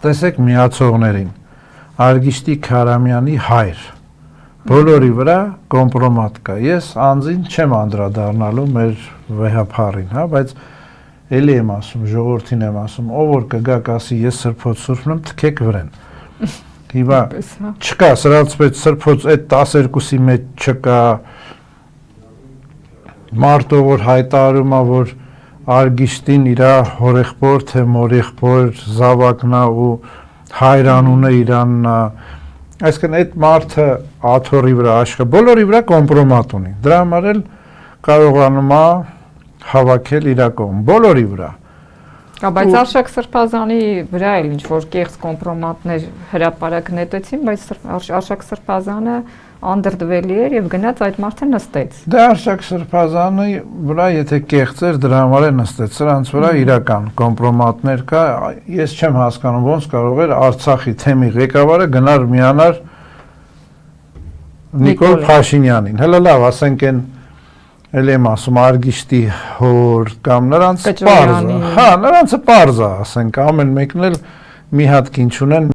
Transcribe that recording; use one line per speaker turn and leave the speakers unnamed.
տեսեք միացողներին, Արգիշտի Քարամյանի հայր, բոլորի վրա կոմպրոմատ կա, ես անձին չեմ անդրադառնալու մեր վեհափառին, հա, բայց էլի եմ ասում, ժողովրդին եմ ասում, ով որ կգա կասի ես սրբոց սուրբն եմ, թքեք վրեն, հիմա չկա, սրանց մեջ սրբոց այդ 12-ի մեջ չկա, մարդը որ հայտարարում է, որ Արգիշտին իր հորեղբոր թե մորեղբոր զավակն է ու հայրանունը իրանն է, այսինքն այդ մարդը աթոռի վրա բոլորի վրա կոմպրոմատ ունի, դրա համար էլ կարողանում է հավաքել իր կողմ, բոլորի վրա։
Բայց Արշակ Սրբազանի վրա էլ ինչ-որ կեղծ կոմպրոմատներ հրապարակ նետեցին, բայց Արշակ Սրբազանը անդրդվելի էր և գնաց այդ մարդը նստեց։
Դե Արշակ Սրբազանի վրա եթե կեղծ էր, դրա համար է նստեց, սրանց վրա իրական կոմպրոմատներ կա, ես չեմ հասկանում ոնց կարող էր Արցախի թեմի ղեկավարը գնար միանար Նիկոլ Փաշինյանին, հələ լավ, ասենք են էլ եմ ասում Արգիշտի հոր կամ նրանց պարզ է, հա, նրանցը պարզ է, ասենք ամեն մեկն էլ մի հատ կին չունեն